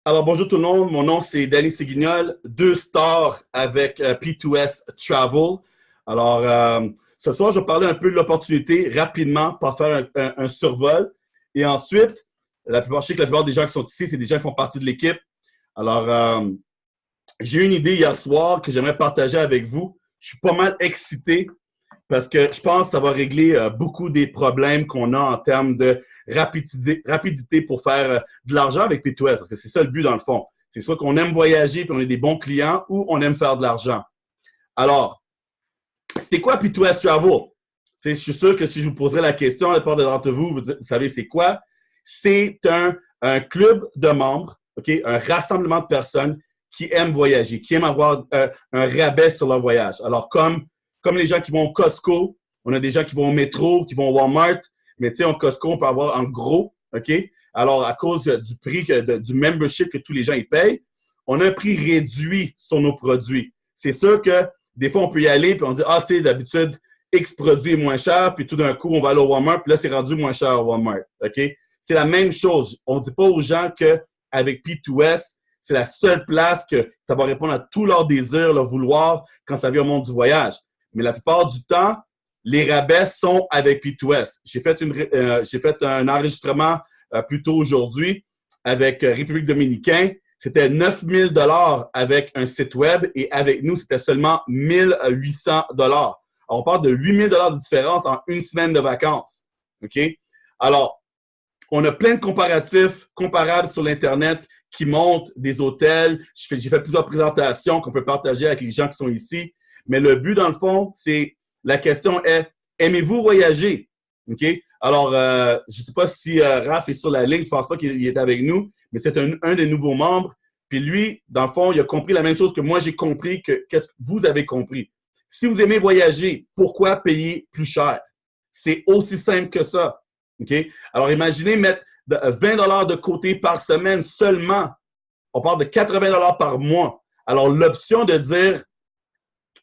Alors, bonjour tout le monde. Mon nom, c'est Danny Séguignol, 2 stars avec P2S Travel. Alors, ce soir, je vais parler un peu de l'opportunité rapidement pour faire un survol. Et ensuite, je sais que la plupart des gens qui sont ici, c'est des gens qui font partie de l'équipe. Alors, j'ai eu une idée hier soir que j'aimerais partager avec vous. Je suis pas mal excité parce que je pense que ça va régler beaucoup des problèmes qu'on a en termes de rapidité pour faire de l'argent avec P2S, parce que c'est ça le but dans le fond. C'est soit qu'on aime voyager et on est des bons clients ou on aime faire de l'argent. Alors, c'est quoi P2S Travel? Je suis sûr que si je vous poserais la question, la plupart d'entre vous, vous savez c'est quoi? C'est un club de membres, okay? Un rassemblement de personnes qui aiment voyager, qui aiment avoir un rabais sur leur voyage. Alors, comme les gens qui vont au Costco, on a des gens qui vont au métro, qui vont au Walmart, mais tu sais, au Costco, on peut avoir en gros, OK? Alors, à cause du prix, du membership que tous les gens y payent, on a un prix réduit sur nos produits. C'est sûr que des fois, on peut y aller, puis on dit, ah, tu sais, d'habitude, X produit est moins cher, puis tout d'un coup, on va aller au Walmart, puis là, c'est rendu moins cher au Walmart, OK? C'est la même chose. On ne dit pas aux gens qu'avec P2S, c'est la seule place que ça va répondre à tous leurs désirs, leurs vouloirs quand ça vient au monde du voyage. Mais la plupart du temps, les rabais sont avec P2S. J'ai fait un enregistrement plus tôt aujourd'hui avec République dominicaine. C'était 9 000 $ avec un site web et avec nous, c'était seulement 1 800 $. Alors, on parle de 8 000 $ de différence en une semaine de vacances. OK? Alors, on a plein de comparatifs comparables sur l'Internet qui montrent des hôtels. J'ai fait plusieurs présentations qu'on peut partager avec les gens qui sont ici. Mais le but, dans le fond, c'est la question est, aimez-vous voyager? OK? Alors, je ne sais pas si Raph est sur la ligne, je ne pense pas qu'il est avec nous, mais c'est un des nouveaux membres. Puis lui, dans le fond, il a compris la même chose que moi, j'ai compris qu'est-ce que vous avez compris. Si vous aimez voyager, pourquoi payer plus cher? C'est aussi simple que ça. OK? Alors, imaginez mettre 20 $ de côté par semaine seulement. On parle de 80 $ par mois. Alors, l'option de dire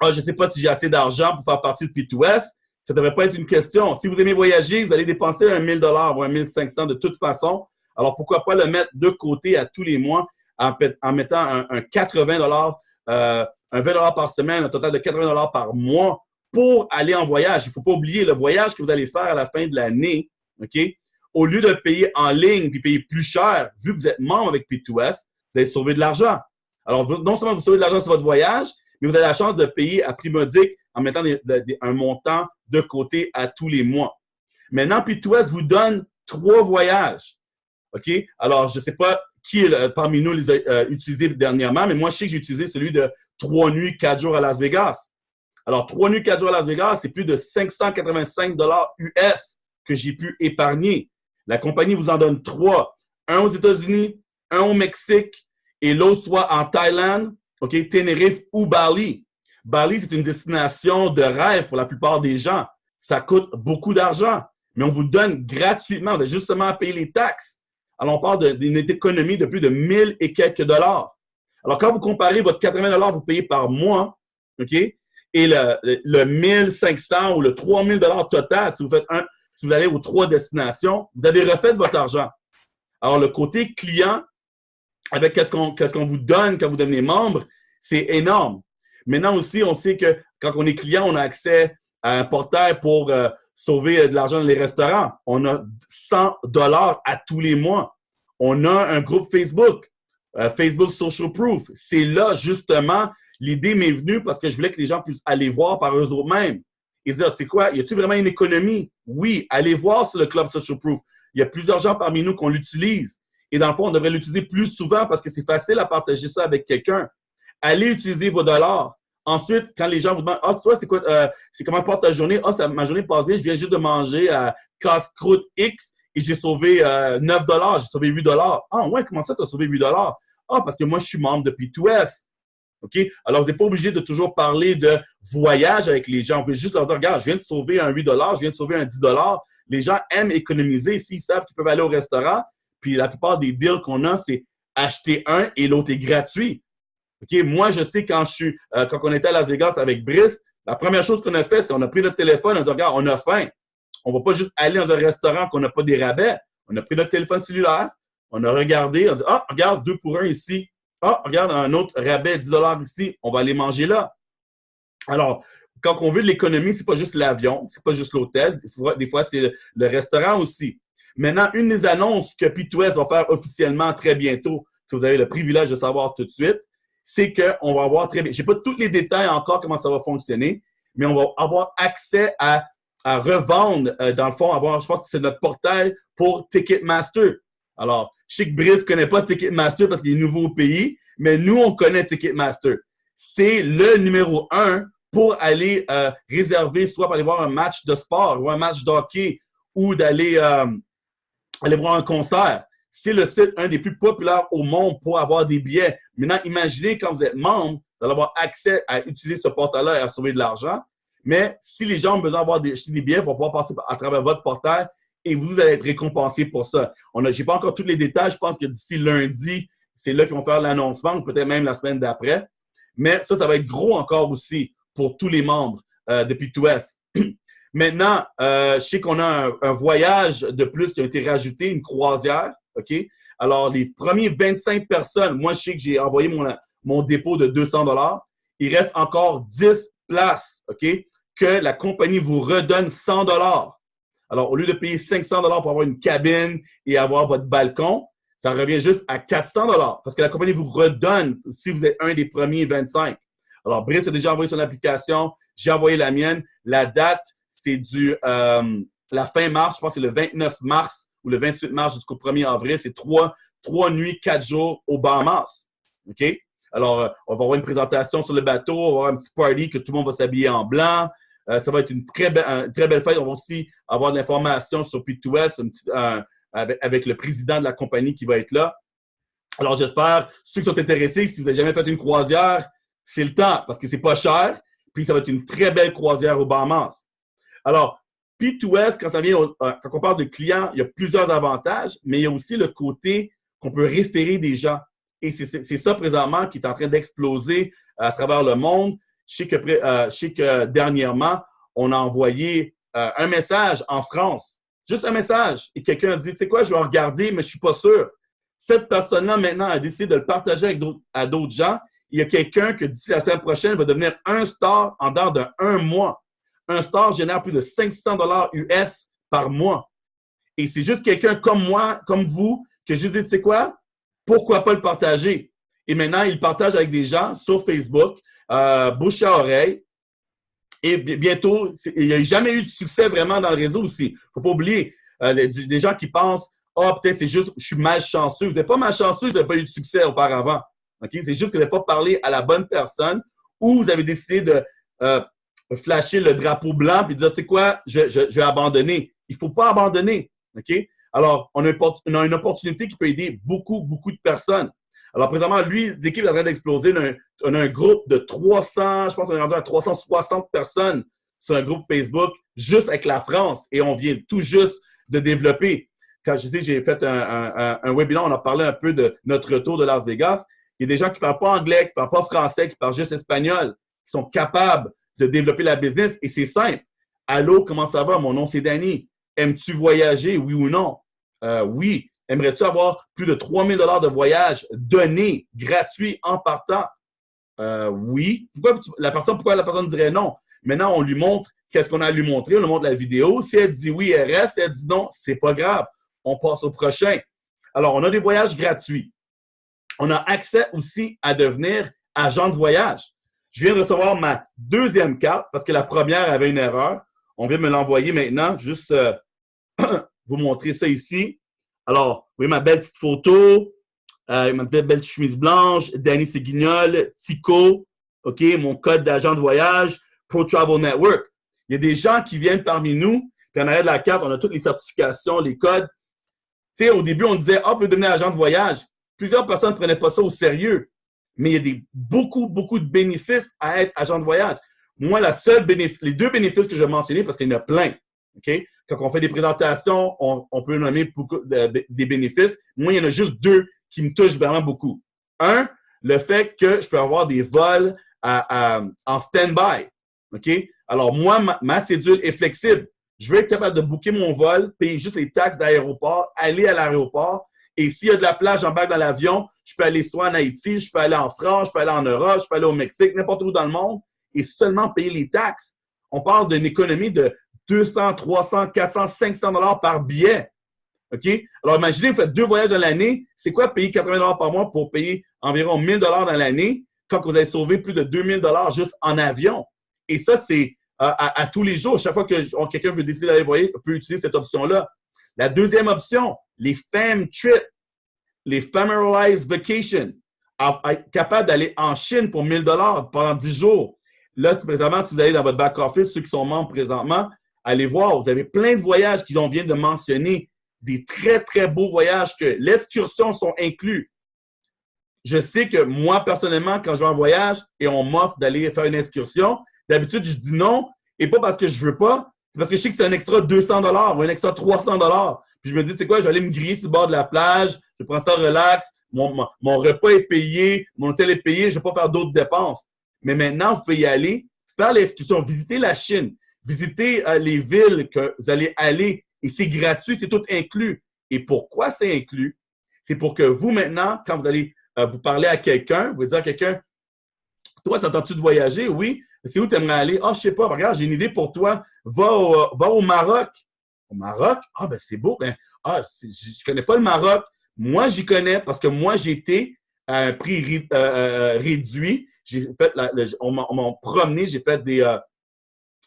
ah, je ne sais pas si j'ai assez d'argent pour faire partie de P2S, ça ne devrait pas être une question. Si vous aimez voyager, vous allez dépenser 1 000 $ ou 1 500 de toute façon. Alors, pourquoi pas le mettre de côté à tous les mois en mettant un 80 $, un 20 $ par semaine, un total de 80 $ par mois pour aller en voyage. Il ne faut pas oublier le voyage que vous allez faire à la fin de l'année, OK? Au lieu de payer en ligne puis payer plus cher, vu que vous êtes membre avec P2S, vous allez sauver de l'argent. Alors, non seulement vous sauvez de l'argent sur votre voyage, mais vous avez la chance de payer à prix modique en mettant un montant de côté à tous les mois. Maintenant, P2S vous donne 3 voyages. OK? Alors, je ne sais pas qui parmi nous les a utilisés dernièrement, mais moi, je sais que j'ai utilisé celui de 3 nuits, 4 jours à Las Vegas. Alors, 3 nuits, 4 jours à Las Vegas, c'est plus de 585 $ US que j'ai pu épargner. La compagnie vous en donne 3. Un aux États-Unis, un au Mexique et l'autre soit en Thaïlande, OK, Tenerife ou Bali. Bali, c'est une destination de rêve pour la plupart des gens. Ça coûte beaucoup d'argent, mais on vous donne gratuitement. Vous avez justement à payer les taxes. Alors, on parle d'une économie de plus de 1000 et quelques dollars. Alors, quand vous comparez votre 80 $ vous payez par mois, OK, et le 1500 ou le 3000 $ total, si vous allez aux 3 destinations, vous avez refait votre argent. Alors, le côté client, avec qu'est-ce qu'on vous donne quand vous devenez membre, c'est énorme. Maintenant aussi, on sait que quand on est client, on a accès à un portail pour sauver de l'argent dans les restaurants. On a 100 $ à tous les mois. On a un groupe Facebook, Facebook Social Proof. C'est là, justement, l'idée m'est venue parce que je voulais que les gens puissent aller voir par eux-mêmes et dire, tu sais quoi, y a-t-il vraiment une économie? Oui, allez voir sur le Club Social Proof. Il y a plusieurs gens parmi nous qu'on l'utilise. Et dans le fond, on devrait l'utiliser plus souvent parce que c'est facile à partager ça avec quelqu'un. Allez utiliser vos dollars. Ensuite, quand les gens vous demandent « Ah, toi, c'est quoi, c'est comment passe ta journée? Ah, ma journée passe bien, je viens juste de manger à casse-croûte X et j'ai sauvé 9 $, j'ai sauvé 8 $. Ah ouais, comment ça, tu as sauvé 8 $? Ah, parce que moi, je suis membre de P2S. OK? Alors, vous n'êtes pas obligé de toujours parler de voyage avec les gens. On peut juste leur dire « Regarde, je viens de sauver un 8 $, je viens de sauver un 10 $. » Les gens aiment économiser s'ils savent qu'ils peuvent aller au restaurant. Puis la plupart des deals qu'on a, c'est acheter un et l'autre est gratuit. OK? Moi, je sais quand on était à Las Vegas avec Brice, la première chose qu'on a fait, c'est qu'on a pris notre téléphone et on a dit, regarde, on a faim. On ne va pas juste aller dans un restaurant qu'on n'a pas des rabais. On a pris notre téléphone cellulaire, On a regardé, on a dit, ah, regarde, 2 pour 1 ici. Ah, regarde, un autre rabais, 10 $ ici. On va aller manger là. Alors, quand on veut de l'économie, c'est pas juste l'avion, c'est pas juste l'hôtel. Des fois, c'est le restaurant aussi. Maintenant, une des annonces que P2S va faire officiellement très bientôt, que vous avez le privilège de savoir tout de suite, c'est qu'on va avoir très bien. Je n'ai pas tous les détails encore comment ça va fonctionner, mais on va avoir accès à revendre, dans le fond, je pense que c'est notre portail pour Ticketmaster. Alors, je sais que Brice ne connaît pas Ticketmaster parce qu'il est nouveau au pays, mais nous, on connaît Ticketmaster. C'est le numéro 1 pour aller réserver, soit pour aller voir un match de sport ou un match d'hockey ou d'aller aller voir un concert. C'est le site un des plus populaires au monde pour avoir des billets. Maintenant, imaginez quand vous êtes membre, vous allez avoir accès à utiliser ce portail-là et à sauver de l'argent. Mais si les gens ont besoin d'acheter des billets, ils vont pouvoir passer à travers votre portail et vous allez être récompensé pour ça. Je n'ai pas encore tous les détails. Je pense que d'ici lundi, c'est là qu'ils vont faire l'annoncement ou peut-être même la semaine d'après. Mais ça va être gros encore aussi pour tous les membres de P2S. Maintenant, je sais qu'on a un voyage de plus qui a été rajouté, une croisière. OK? Alors, les premiers 25 personnes, moi, je sais que j'ai envoyé mon dépôt de 200 $. Il reste encore 10 places, OK? Que la compagnie vous redonne 100 $. Alors, au lieu de payer 500 $ pour avoir une cabine et avoir votre balcon, ça revient juste à 400 $ parce que la compagnie vous redonne si vous êtes un des premiers 25. Alors, Brice a déjà envoyé son application. J'ai envoyé la mienne. La date, c'est la fin mars. Je pense que c'est le 29 mars ou le 28 mars jusqu'au 1er avril. C'est 3 nuits, 4 jours aux Bahamas. OK? Alors, on va avoir une présentation sur le bateau. On va avoir un petit party que tout le monde va s'habiller en blanc. Ça va être une très belle fête. On va aussi avoir de l'information sur P2S avec le président de la compagnie qui va être là. Alors, j'espère, ceux qui sont intéressés, si vous n'avez jamais fait une croisière, c'est le temps parce que c'est pas cher. Puis, ça va être une très belle croisière aux Bahamas. Alors, P2S, quand on parle de clients, il y a plusieurs avantages, mais il y a aussi le côté qu'on peut référer des gens. Et c'est ça présentement qui est en train d'exploser à travers le monde. Je sais que dernièrement, on a envoyé un message en France. Juste un message. Et quelqu'un a dit, tu sais quoi, je vais regarder, mais je ne suis pas sûr. Cette personne-là, maintenant, a décidé de le partager à d'autres gens. Il y a quelqu'un que d'ici la semaine prochaine va devenir un star en dedans d'un mois. Un star génère plus de 500 $ US par mois. Et c'est juste quelqu'un comme moi, comme vous, que je dis, tu sais quoi? Pourquoi pas le partager? Et maintenant, il partage avec des gens sur Facebook, bouche à oreille. Et bientôt, il n'y a jamais eu de succès vraiment dans le réseau aussi. Il ne faut pas oublier, des gens qui pensent, peut-être c'est juste, je suis malchanceux. Vous n'êtes pas malchanceux, vous n'avez pas eu de succès auparavant. Okay? C'est juste que vous n'avez pas parlé à la bonne personne ou vous avez décidé de flasher le drapeau blanc et dire, tu sais quoi, je vais abandonner. Il ne faut pas abandonner. OK? Alors, on a une opportunité qui peut aider beaucoup, beaucoup de personnes. Alors, présentement, l'équipe est en train d'exploser. On a un groupe de 300, je pense qu'on est rendu à 360 personnes sur un groupe Facebook juste avec la France et on vient tout juste de développer. Quand je dis j'ai fait un webinaire, on a parlé un peu de notre retour de Las Vegas. Il y a des gens qui ne parlent pas anglais, qui ne parlent pas français, qui parlent juste espagnol, qui sont capables de développer la business et c'est simple. Allô, comment ça va? Mon nom, c'est Danny. Aimes-tu voyager, oui ou non? Oui. Aimerais-tu avoir plus de 3 000 $ de voyage donnés, gratuits, en partant? Oui. Pourquoi la personne dirait non? Maintenant, on lui montre qu'est-ce qu'on a à lui montrer. On lui montre la vidéo. Si elle dit oui, elle reste. Si elle dit non, c'est pas grave. On passe au prochain. Alors, on a des voyages gratuits. On a accès aussi à devenir agent de voyage. Je viens de recevoir ma deuxième carte parce que la première avait une erreur. On vient me l'envoyer maintenant. Juste vous montrer ça ici. Alors, vous voyez ma belle petite photo, ma belle chemise blanche, Danny Seguignol, Tico, OK, mon code d'agent de voyage, Pro Travel Network. Il y a des gens qui viennent parmi nous, puis en arrière de la carte, on a toutes les certifications, les codes. Tu sais, au début, on disait, on peut devenir agent de voyage. Plusieurs personnes ne prenaient pas ça au sérieux. Mais il y a beaucoup, beaucoup de bénéfices à être agent de voyage. Moi, les 2 bénéfices que je vais mentionner, parce qu'il y en a plein, OK? Quand on fait des présentations, on peut nommer beaucoup des bénéfices. Moi, il y en a juste 2 qui me touchent vraiment beaucoup. Un, le fait que je peux avoir des vols en stand-by. OK? Alors, moi, ma cédule est flexible. Je veux être capable de booker mon vol, payer juste les taxes d'aéroport, aller à l'aéroport Et s'il y a de la place, j'embarque dans l'avion, je peux aller soit en Haïti, je peux aller en France, je peux aller en Europe, je peux aller au Mexique, n'importe où dans le monde, et seulement payer les taxes. On parle d'une économie de 200, 300, 400, 500 dollars par billet. OK? Alors, imaginez, vous faites 2 voyages dans l'année. C'est quoi payer 80 dollars par mois pour payer environ 1 000 dollars dans l'année quand vous avez sauvé plus de 2 000 dollars juste en avion? Et ça, c'est à tous les jours. Chaque fois que quelqu'un veut décider d'aller voyager, on peut utiliser cette option-là. La deuxième option, les fam trips, les familiarized vacations, capable d'aller en Chine pour 1 000 dollars pendant 10 jours. Là, présentement, si vous allez dans votre back-office, ceux qui sont membres présentement, allez voir, vous avez plein de voyages qu'on vient de mentionner, des très, très beaux voyages que l'excursion sont inclus. Je sais que moi, personnellement, quand je vais en voyage et on m'offre d'aller faire une excursion, d'habitude, je dis non, et pas parce que je veux pas, c'est parce que je sais que c'est un extra 200 dollars ou un extra 300 dollars. Puis je me dis, tu sais quoi, je vais aller me griller sur le bord de la plage, je prends ça relax, mon repas est payé, mon hôtel est payé, je ne vais pas faire d'autres dépenses. Mais maintenant, vous pouvez y aller, faire l'excursion, visiter la Chine, visiter les villes que vous allez aller, et c'est gratuit, c'est tout inclus. Et pourquoi c'est inclus? C'est pour que vous, maintenant, quand vous allez vous parler à quelqu'un, vous dire à quelqu'un, toi, t'entends-tu de voyager? Oui. C'est où tu aimerais aller? Ah, je sais pas, regarde, j'ai une idée pour toi. Va au Maroc. Au Maroc? Ah, ben c'est beau. Ben, je connais pas le Maroc. Moi, j'y connais parce que moi, j'ai été à un prix réduit. J'ai fait on m'a promené, j'ai fait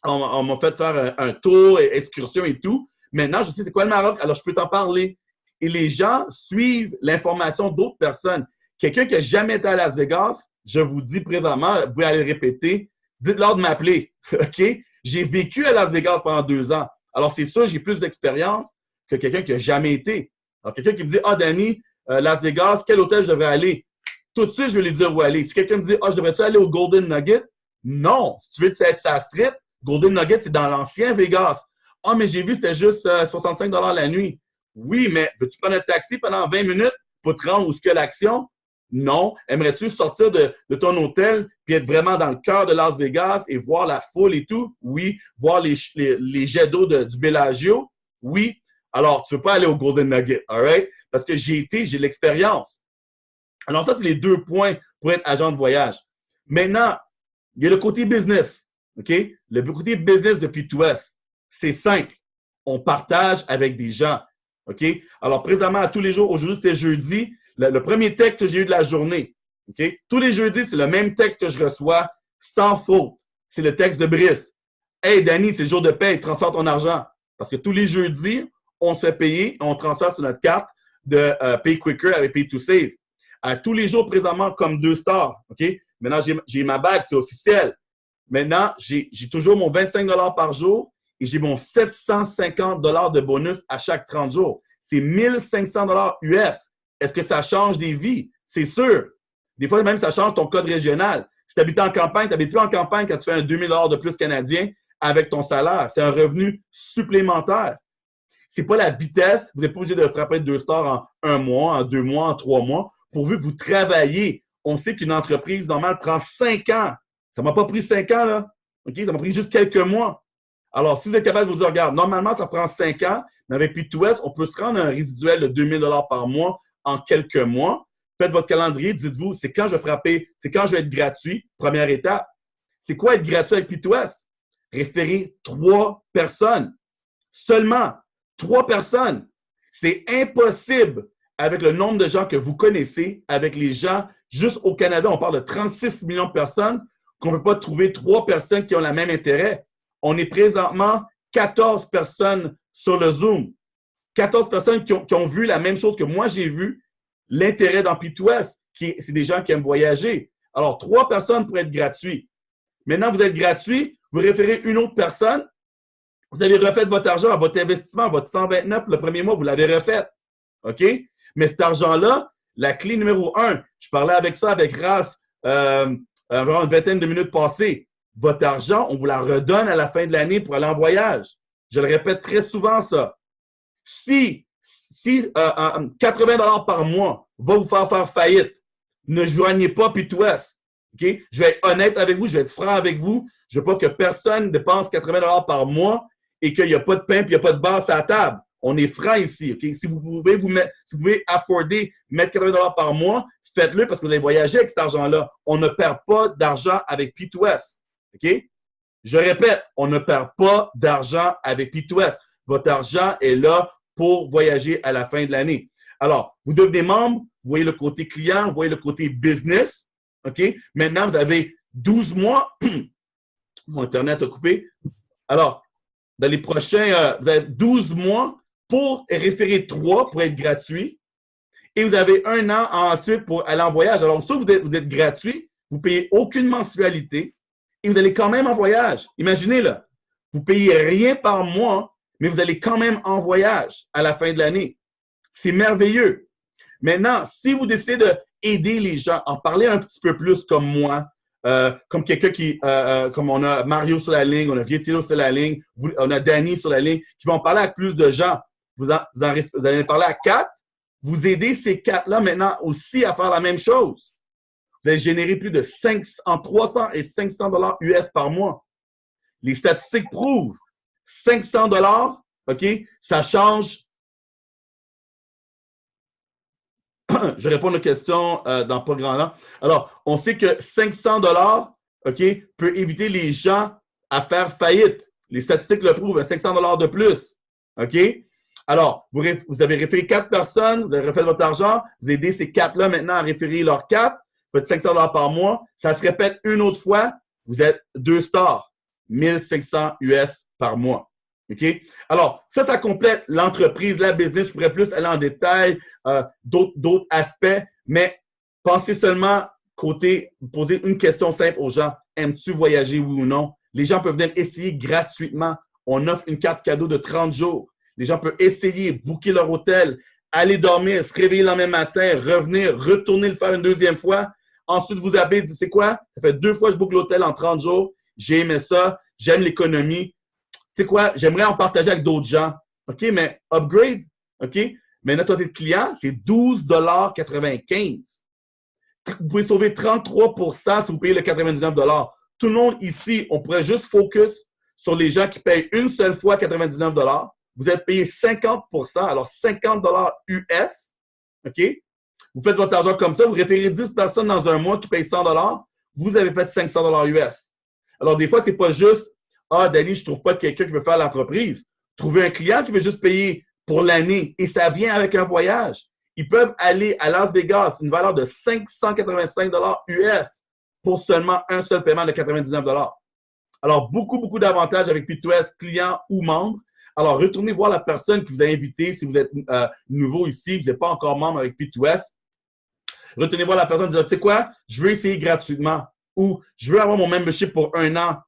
on m'a fait faire un tour, excursion et tout. Maintenant, je sais c'est quoi le Maroc, alors je peux t'en parler. Et les gens suivent l'information d'autres personnes. Quelqu'un qui n'a jamais été à Las Vegas, je vous dis présentement, vous pouvez aller le répéter, dites-leur de m'appeler. OK? J'ai vécu à Las Vegas pendant 2 ans. Alors, c'est sûr, j'ai plus d'expérience que quelqu'un qui n'a jamais été. Alors, quelqu'un qui me dit, ah, Danny, Las Vegas, quel hôtel je devrais aller? Tout de suite, je vais lui dire où aller. Si quelqu'un me dit, ah, je devrais-tu aller au Golden Nugget? Non. Si tu veux être sa strip, Golden Nugget, c'est dans l'ancien Vegas. Ah, mais j'ai vu, c'était juste 65 $ la nuit. Oui, mais veux-tu prendre un taxi pendant 20 minutes pour te rendre où est-ce que l'action? Non. Aimerais-tu sortir de ton hôtel puis être vraiment dans le cœur de Las Vegas et voir la foule et tout? Oui. Voir les jets d'eau du Bellagio? Oui. Alors, tu ne veux pas aller au Golden Nugget, all right? Parce que j'ai l'expérience. Alors, ça, c'est les 2 points pour être agent de voyage. Maintenant, il y a le côté business, OK? Le côté business de P2S, c'est simple. On partage avec des gens, OK? Alors, présentement, à tous les jours, aujourd'hui, c'était jeudi, le premier texte que j'ai eu de la journée, OK? Tous les jeudis, c'est le même texte que je reçois sans faute. C'est le texte de Brice. Hey, Danny, c'est le jour de paye, transfère ton argent. Parce que tous les jeudis, on se fait payer, on transfère sur notre carte de Pay Quicker avec Pay to Save. Tous les jours, présentement, comme 2 stars, OK? Maintenant, j'ai ma bague, c'est officiel. Maintenant, j'ai toujours mon 25 $ par jour et j'ai mon 750 $ de bonus à chaque 30 jours. C'est 1500 $ US. Est-ce que ça change des vies? C'est sûr. Des fois, même, ça change ton code régional. Si tu habites en campagne, tu n'habites plus en campagne quand tu fais un 2000 $ de plus canadien avec ton salaire. C'est un revenu supplémentaire. Ce n'est pas la vitesse. Vous n'êtes pas obligé de frapper 2 stars en 1 mois, en 2 mois, en 3 mois. Pourvu que vous travaillez. On sait qu'une entreprise normale prend 5 ans. Ça ne m'a pas pris 5 ans, là. OK? Ça m'a pris juste quelques mois. Alors, si vous êtes capable de vous dire, regarde, normalement, ça prend 5 ans, mais avec P2S, on peut se rendre à un résiduel de 2000 $ par mois en quelques mois. Faites votre calendrier, dites-vous, c'est quand je vais frapper, c'est quand je vais être gratuit, première étape. C'est quoi être gratuit avec P2S? Référer 3 personnes. Seulement 3 personnes. C'est impossible avec le nombre de gens que vous connaissez, avec les gens, juste au Canada, on parle de 36 millions de personnes, qu'on ne peut pas trouver 3 personnes qui ont le même intérêt. On est présentement 14 personnes sur le Zoom. 14 personnes qui ont vu la même chose que moi j'ai vu, l'intérêt dans P2S, c'est des gens qui aiment voyager. Alors, 3 personnes pour être gratuits. Maintenant, vous êtes gratuit, vous référez une autre personne, vous avez refait votre argent, votre investissement, votre 129 le premier mois, vous l'avez refait. OK? Mais cet argent-là, la clé numéro 1, je parlais avec ça avec Raph environ une vingtaine de minutes passées. Votre argent, on vous la redonne à la fin de l'année pour aller en voyage. Je le répète très souvent, ça. Si 80 $ par mois va vous faire faillite, ne joignez pas P2S. OK? Je vais être honnête avec vous, je vais être franc avec vous. Je ne veux pas que personne dépense 80 $ par mois et qu'il n'y a pas de pain et il n'y a pas de beurre à la table. On est franc ici, OK? Si vous pouvez afforder mettre 80 $ par mois, faites-le parce que vous allez voyager avec cet argent-là. On ne perd pas d'argent avec P2S, OK? Je répète, on ne perd pas d'argent avec P2S. Votre argent est là pour voyager à la fin de l'année. Alors, vous devenez membre, vous voyez le côté client, vous voyez le côté business, OK? Maintenant, vous avez 12 mois. Mon Internet a coupé. Alors, dans les prochains, vous avez 12 mois pour référer 3 pour être gratuit. Et vous avez 1 an ensuite pour aller en voyage. Alors, soit vous êtes gratuit, vous ne payez aucune mensualité et vous allez quand même en voyage. Imaginez, là, vous ne payez rien par mois, mais vous allez quand même en voyage à la fin de l'année. C'est merveilleux. Maintenant, si vous décidez d'aider les gens, en parler un petit peu plus comme moi, comme quelqu'un qui, comme on a Mario sur la ligne, on a Vietilo sur la ligne, on a Danny sur la ligne, qui vont parler avec plus de gens. Vous allez parler à 4. Vous aidez ces 4-là maintenant aussi à faire la même chose. Vous allez générer plus de 300 et 500 $ US par mois. Les statistiques prouvent 500 $, OK, ça change. Je réponds aux questions dans pas grand temps. Alors, on sait que 500 $, OK, peut éviter les gens à faire faillite. Les statistiques le prouvent, 500 $ de plus. OK? Alors, vous avez référé 4 personnes, vous avez refait votre argent, vous aidez ces 4-là maintenant à référer leurs 4, faites 500 $ par mois. Ça se répète une autre fois, vous êtes 2 stars, 1500 US par mois. OK? Alors, ça complète l'entreprise, la business. Je pourrais plus aller en détail, d'autres aspects, mais pensez seulement poser une question simple aux gens. Aimes-tu voyager, oui ou non? Les gens peuvent venir essayer gratuitement. On offre une carte cadeau de 30 jours. Les gens peuvent essayer, booker leur hôtel, aller dormir, se réveiller le lendemain matin, revenir, retourner le faire une deuxième fois. Ensuite, vous appelez, dites, c'est quoi? Ça fait 2 fois que je book l'hôtel en 30 jours. J'ai aimé ça. J'aime l'économie. Tu sais quoi? J'aimerais en partager avec d'autres gens. OK, mais upgrade. OK? Mais notre taux de client, c'est 12,95 $. Vous pouvez sauver 33 % si vous payez le 99 $. Tout le monde ici, on pourrait juste focus sur les gens qui payent une seule fois 99 $. Vous êtes payé 50 %, alors 50 $ US. OK? Vous faites votre argent comme ça, vous référez 10 personnes dans un mois qui payent 100 $, vous avez fait 500 $ US. Alors, des fois, ce n'est pas juste « Ah, Danny, je ne trouve pas quelqu'un qui veut faire l'entreprise. » Trouvez un client qui veut juste payer pour l'année et ça vient avec un voyage. Ils peuvent aller à Las Vegas, une valeur de 585 $ US pour seulement un seul paiement de 99 $. Alors, beaucoup d'avantages avec P2S, client ou membre. Alors, retournez voir la personne qui vous a invité si vous êtes nouveau ici, vous n'êtes pas encore membre avec P2S. Retournez voir la personne et dites, tu sais quoi, je veux essayer gratuitement ou je veux avoir mon membership pour 1 an.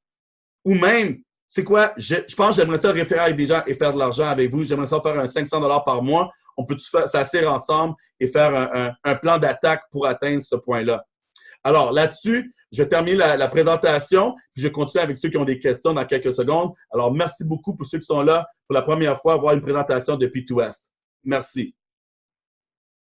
Ou même, c'est quoi, je pense que j'aimerais ça référer avec des gens et faire de l'argent avec vous. J'aimerais ça faire un 500 $ par mois. On peut s'asseoir ensemble et faire un plan d'attaque pour atteindre ce point-là. Alors, là-dessus, je termine la présentation, puis je continue avec ceux qui ont des questions dans quelques secondes. Alors, merci beaucoup pour ceux qui sont là pour la première fois à voir une présentation de P2S. Merci.